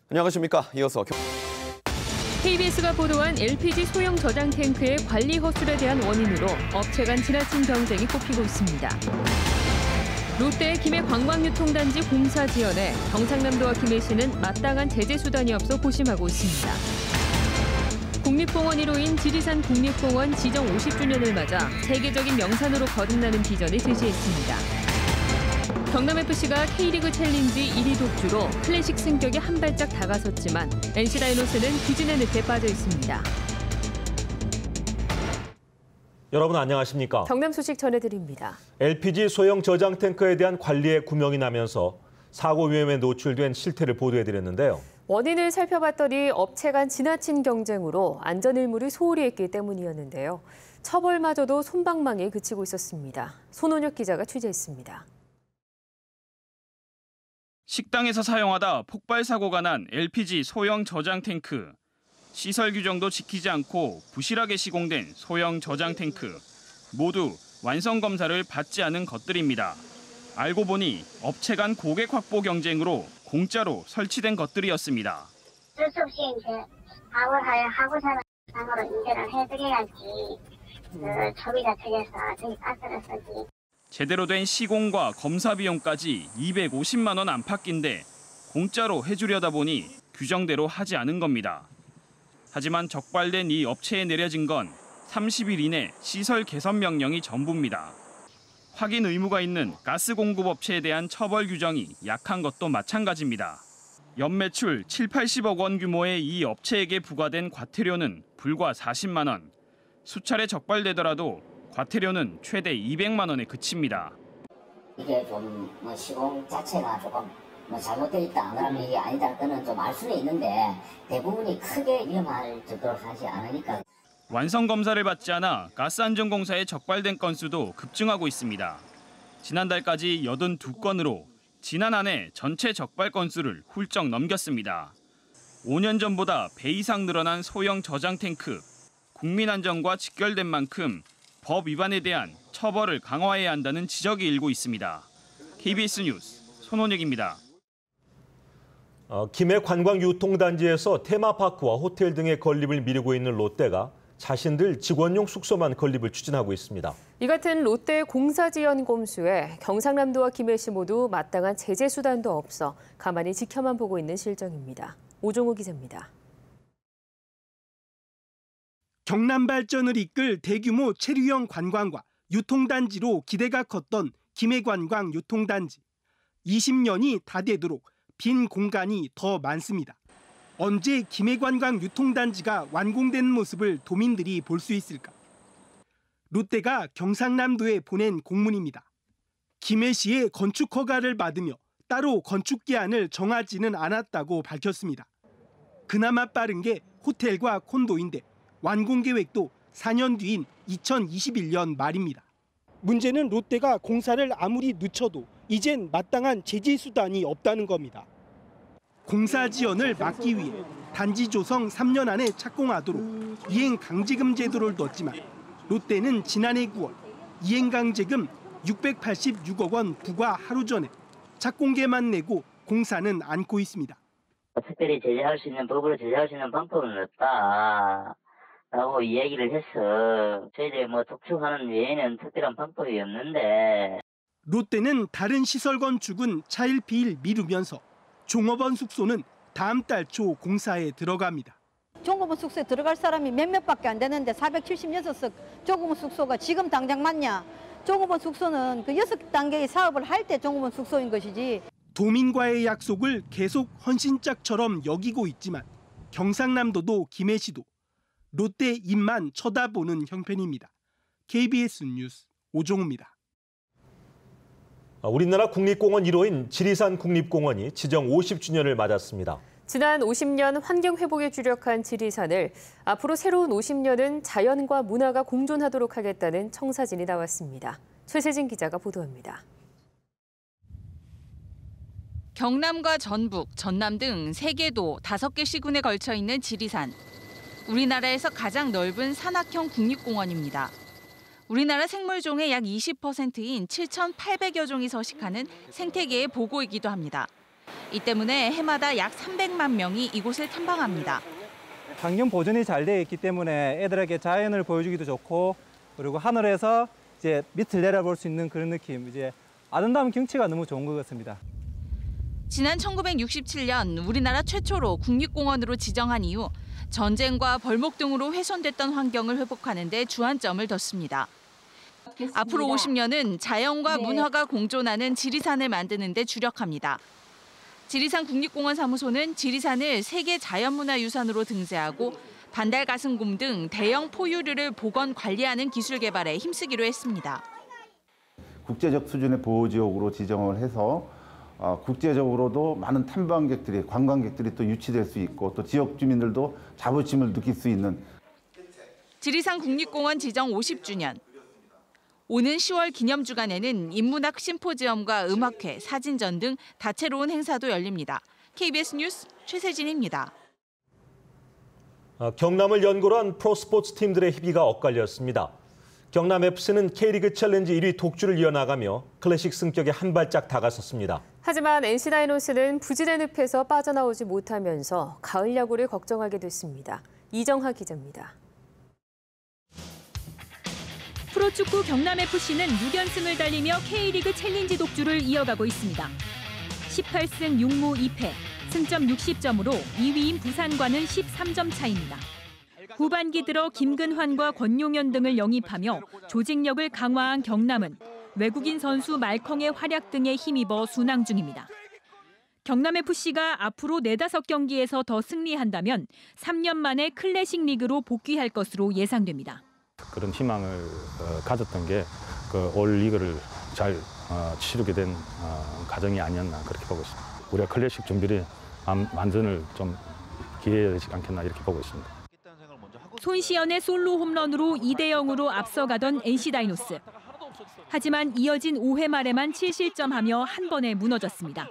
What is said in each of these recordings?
안녕하십니까. 이어서 KBS가 보도한 LPG 소형 저장 탱크의 관리 허술에 대한 원인으로 업체 간 지나친 경쟁이 꼽히고 있습니다. 롯데의 김해관광유통단지 공사 지연에 경상남도와 김해시는 마땅한 제재 수단이 없어 고심하고 있습니다. 국립공원 1호인 지리산 국립공원 지정 50주년을 맞아 세계적인 명산으로 거듭나는 비전을 제시했습니다. 경남FC가 K리그 챌린지 1위 독주로 클래식 승격에 한 발짝 다가섰지만 NC 다이노스는 규진의 늪에 빠져 있습니다. 여러분 안녕하십니까? 경남 소식 전해드립니다. LPG 소형 저장 탱크에 대한 관리에 구멍이 나면서 사고 위험에 노출된 실태를 보도해드렸는데요. 원인을 살펴봤더니 업체 간 지나친 경쟁으로 안전 의무를 소홀히 했기 때문이었는데요. 처벌마저도 솜방망이에 그치고 있었습니다. 손원혁 기자가 취재했습니다. 식당에서 사용하다 폭발 사고가 난 LPG 소형 저장 탱크. 시설 규정도 지키지 않고 부실하게 시공된 소형 저장 탱크. 모두 완성 검사를 받지 않은 것들입니다. 알고 보니 업체 간 고객 확보 경쟁으로 공짜로 설치된 것들이었습니다. 어쩔 수 없이 이제 하고자 상으로 인계를 해드려야지 소비자 측에서 저희 가스를 쓰지. 제대로 된 시공과 검사 비용까지 250만 원 안팎인데 공짜로 해주려다 보니 규정대로 하지 않은 겁니다. 하지만 적발된 이 업체에 내려진 건 30일 이내 시설 개선 명령이 전부입니다. 확인 의무가 있는 가스 공급 업체에 대한 처벌 규정이 약한 것도 마찬가지입니다. 연매출 7, 80억 원 규모의 이 업체에게 부과된 과태료는 불과 40만 원. 수차례 적발되더라도 과태료는 최대 200만 원에 그칩니다. 이게 좀 시공 자체가 조금 잘못되어 있다, 그러면 이게 아니다, 그는 좀 알 수는 있는데 대부분이 크게 위험할 정도로 하지 않으니까. 완성 검사를 받지 않아 가스안전공사에 적발된 건수도 급증하고 있습니다. 지난달까지 82건으로 지난 한 해 전체 적발 건수를 훌쩍 넘겼습니다. 5년 전보다 배 이상 늘어난 소형 저장 탱크. 국민 안전과 직결된 만큼 법 위반에 대한 처벌을 강화해야 한다는 지적이 일고 있습니다. KBS 뉴스 손원혁입니다. 김해 관광유통단지에서 테마파크와 호텔 등의 건립을 미루고 있는 롯데가 자신들 직원용 숙소만 건립을 추진하고 있습니다. 이 같은 롯데 공사 지연 곰수에 경상남도와 김해시 모두 마땅한 제재 수단도 없어 가만히 지켜만 보고 있는 실정입니다. 오종우 기자입니다. 경남 발전을 이끌 대규모 체류형 관광과 유통단지로 기대가 컸던 김해관광 유통단지. 20년이 다 되도록 빈 공간이 더 많습니다. 언제 김해관광 유통단지가 완공된 모습을 도민들이 볼 수 있을까? 롯데가 경상남도에 보낸 공문입니다. 김해시의 건축 허가를 받으며 따로 건축 기한을 정하지는 않았다고 밝혔습니다. 그나마 빠른 게 호텔과 콘도인데 완공 계획도 4년 뒤인 2021년 말입니다. 문제는 롯데가 공사를 아무리 늦춰도 이젠 마땅한 제재 수단이 없다는 겁니다. 공사 지연을 막기 위해 단지 조성 3년 안에 착공하도록 이행 강제금 제도를 뒀지만 롯데는 지난해 9월 이행 강제금 686억 원 부과 하루 전에 착공계만 내고 공사는 않고 있습니다. 특별히 제재할 수 있는 법으로 제재할 수 있는 방법은 없다라고 이야기를 해서 저희들이 독촉하는 외에는 특별한 방법이 없는데. 롯데는 다른 시설 건축은 차일피일 미루면서 종업원 숙소는 다음 달 초 공사에 들어갑니다. 종업원 숙소에 들어갈 사람이 몇몇밖에 안 되는데 476석 종업원 숙소가 지금 당장 맞냐? 종업원 숙소는 그 6단계의 사업을 할 때 종업원 숙소인 것이지. 도민과의 약속을 계속 헌신짝처럼 여기고 있지만 경상남도도 김해시도 롯데 입만 쳐다보는 형편입니다. KBS 뉴스 오종우입니다. 우리나라 국립공원 1호인 지리산 국립공원이 지정 50주년을 맞았습니다. 지난 50년 환경 회복에 주력한 지리산을 앞으로 새로운 50년은 자연과 문화가 공존하도록 하겠다는 청사진이 나왔습니다. 최세진 기자가 보도합니다. 경남과 전북, 전남 등 3개 도 5개 시군에 걸쳐 있는 지리산. 우리나라에서 가장 넓은 산악형 국립공원입니다. 우리나라 생물종의 약 20%인 7,800여 종이 서식하는 생태계의 보고이기도 합니다. 이 때문에 해마다 약 300만 명이 이곳을 탐방합니다. 환경 보존이 잘 되어 있기 때문에 애들에게 자연을 보여주기도 좋고 그리고 하늘에서 이제 밑을 내려볼 수 있는 그런 느낌, 이제 아름다운 경치가 너무 좋은 것 같습니다. 지난 1967년 우리나라 최초로 국립공원으로 지정한 이후 전쟁과 벌목 등으로 훼손됐던 환경을 회복하는 데 주안점을 뒀습니다. 앞으로 50년은 자연과 문화가 공존하는 지리산을 만드는 데 주력합니다. 지리산 국립공원 사무소는 지리산을 세계 자연문화유산으로 등재하고 반달가슴곰 등 대형 포유류를 복원 관리하는 기술 개발에 힘쓰기로 했습니다. 국제적 수준의 보호지역으로 지정을 해서 국제적으로도 많은 탐방객들이, 관광객들이 또 유치될 수 있고 또 지역 주민들도 자부심을 느낄 수 있는. 지리산 국립공원 지정 50주년. 오는 10월 기념주간에는 인문학 심포지엄과 음악회, 사진전 등 다채로운 행사도 열립니다. KBS 뉴스 최세진입니다. 경남을 연고로 한 프로스포츠 팀들의 희비가 엇갈렸습니다. 경남FC는 K리그 챌린지 1위 독주를 이어나가며 클래식 승격에 한 발짝 다가섰습니다. 하지만 NC 다이노스는 부진의 늪에서 빠져나오지 못하면서 가을 야구를 걱정하게 됐습니다. 이정하 기자입니다. 프로축구 경남FC는 6연승을 달리며 K리그 챌린지 독주를 이어가고 있습니다. 18승 6무 2패, 승점 60점으로 2위인 부산과는 13점 차이입니다. 후반기 들어 김근환과 권용현 등을 영입하며 조직력을 강화한 경남은 외국인 선수 말컹의 활약 등에 힘입어 순항 중입니다. 경남FC가 앞으로 4-5경기에서 더 승리한다면 3년 만에 클래식 리그로 복귀할 것으로 예상됩니다. 그런 희망을 가졌던 게 올 리그를 잘 치르게 된 과정이 아니었나 그렇게 보고 있습니다. 우리가 클래식 준비를 완전을 좀 기회해야 되지 않겠나 이렇게 보고 있습니다. 손시현의 솔로 홈런으로 2대0으로 앞서가던 NC 다이노스. 하지만 이어진 5회 말에만 7실점하며 한 번에 무너졌습니다.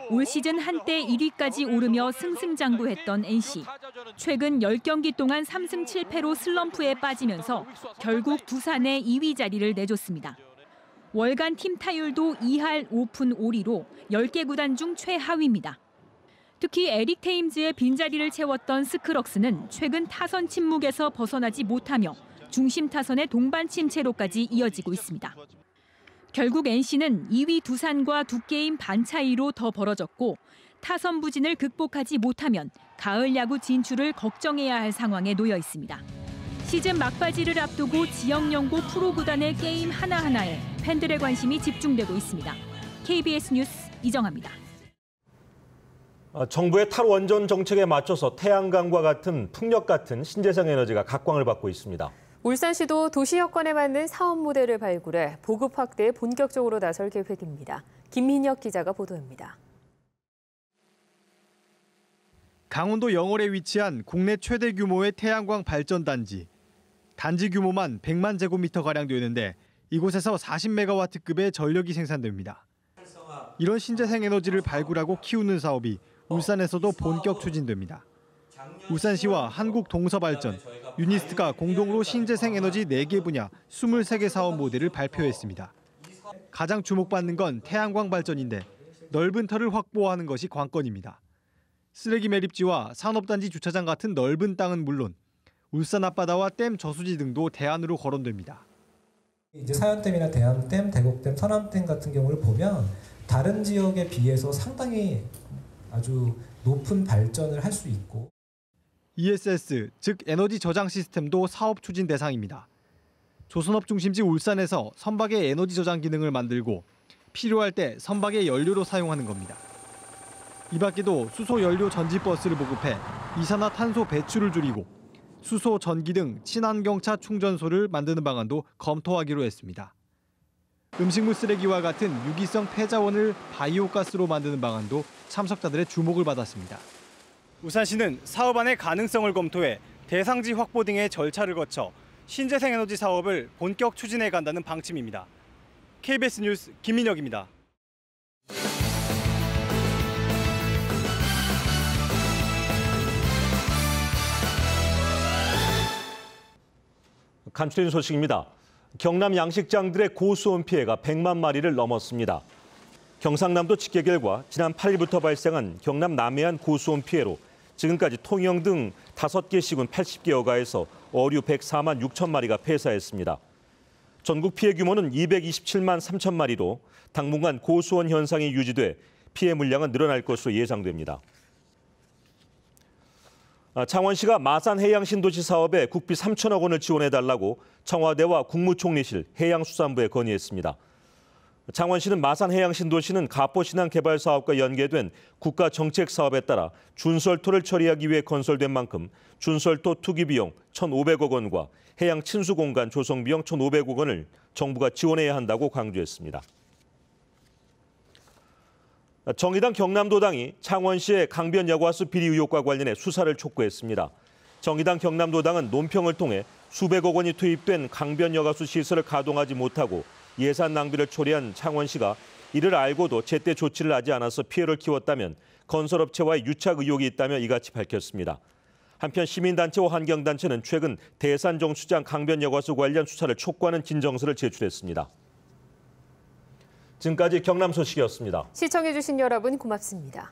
올 시즌 한때 1위까지 오르며 승승장구했던 NC. 최근 10경기 동안 3승 7패로 슬럼프에 빠지면서 결국 두산에 2위 자리를 내줬습니다. 월간 팀 타율도 2할 5푼 5리로 10개 구단 중 최하위입니다. 특히 에릭 테임즈의 빈자리를 채웠던 스크럭스는 최근 타선 침묵에서 벗어나지 못하며 중심 타선의 동반 침체로까지 이어지고 있습니다. 결국 NC는 2위 두산과 2게임 반 차이로 더 벌어졌고 타선 부진을 극복하지 못하면 가을 야구 진출을 걱정해야 할 상황에 놓여 있습니다. 시즌 막바지를 앞두고 지역 연고 프로 구단의 게임 하나하나에 팬들의 관심이 집중되고 있습니다. KBS 뉴스 이정아입니다. 정부의 탈원전 정책에 맞춰서 태양광과 같은 풍력 같은 신재생 에너지가 각광을 받고 있습니다. 울산시도 도시 여건에 맞는 사업 모델을 발굴해 보급 확대에 본격적으로 나설 계획입니다. 김민혁 기자가 보도합니다. 강원도 영월에 위치한 국내 최대 규모의 태양광 발전단지. 단지 규모만 100만 제곱미터가량 되는데 이곳에서 40메가와트급의 전력이 생산됩니다. 이런 신재생 에너지를 발굴하고 키우는 사업이 울산에서도 본격 추진됩니다. 울산시와 한국동서발전, 유니스트가 공동으로 신재생 에너지 4개 분야 23개 사업 모델을 발표했습니다. 가장 주목받는 건 태양광 발전인데 넓은 터를 확보하는 것이 관건입니다. 쓰레기 매립지와 산업단지 주차장 같은 넓은 땅은 물론 울산 앞바다와 댐 저수지 등도 대안으로 거론됩니다. 이제 사연댐이나 대암댐, 대곡댐, 서남댐 같은 경우를 보면 다른 지역에 비해서 상당히 아주 높은 발전을 할 수 있고 ESS, 즉 에너지 저장 시스템도 사업 추진 대상입니다. 조선업 중심지 울산에서 선박의 에너지 저장 기능을 만들고 필요할 때 선박의 연료로 사용하는 겁니다. 이 밖에도 수소 연료 전지 버스를 보급해 이산화탄소 배출을 줄이고 수소 전기 등 친환경차 충전소를 만드는 방안도 검토하기로 했습니다. 음식물 쓰레기와 같은 유기성 폐자원을 바이오가스로 만드는 방안도 참석자들의 주목을 받았습니다. 울산시는 사업안의 가능성을 검토해 대상지 확보 등의 절차를 거쳐 신재생 에너지 사업을 본격 추진해 간다는 방침입니다. KBS 뉴스 김민혁입니다. 감추린 소식입니다. 경남 양식장들의 고수온 피해가 100만 마리를 넘었습니다. 경상남도 집계 결과 지난 8일부터 발생한 경남 남해안 고수온 피해로 지금까지 통영 등 5개 시군 80개 여가에서 어류 104만 6천 마리가 폐사했습니다. 전국 피해 규모는 227만 3천 마리로 당분간 고수온 현상이 유지돼 피해 물량은 늘어날 것으로 예상됩니다. 창원시가 마산 해양신도시 사업에 국비 3천억 원을 지원해달라고 청와대와 국무총리실, 해양수산부에 건의했습니다. 창원시는 마산 해양신도시는 가포신항 개발 사업과 연계된 국가 정책 사업에 따라 준설토를 처리하기 위해 건설된 만큼 준설토 투기 비용 1,500억 원과 해양 친수 공간 조성 비용 1,500억 원을 정부가 지원해야 한다고 강조했습니다. 정의당 경남도당이 창원시의 강변 여과수 비리 의혹과 관련해 수사를 촉구했습니다. 정의당 경남도당은 논평을 통해 수백억 원이 투입된 강변 여과수 시설을 가동하지 못하고 예산 낭비를 초래한 창원시가 이를 알고도 제때 조치를 하지 않아서 피해를 키웠다면 건설업체와의 유착 의혹이 있다며 이같이 밝혔습니다. 한편 시민단체와 환경단체는 최근 대산정수장 강변 여과수 관련 수사를 촉구하는 진정서를 제출했습니다. 지금까지 경남 소식이었습니다. 시청해주신 여러분 고맙습니다.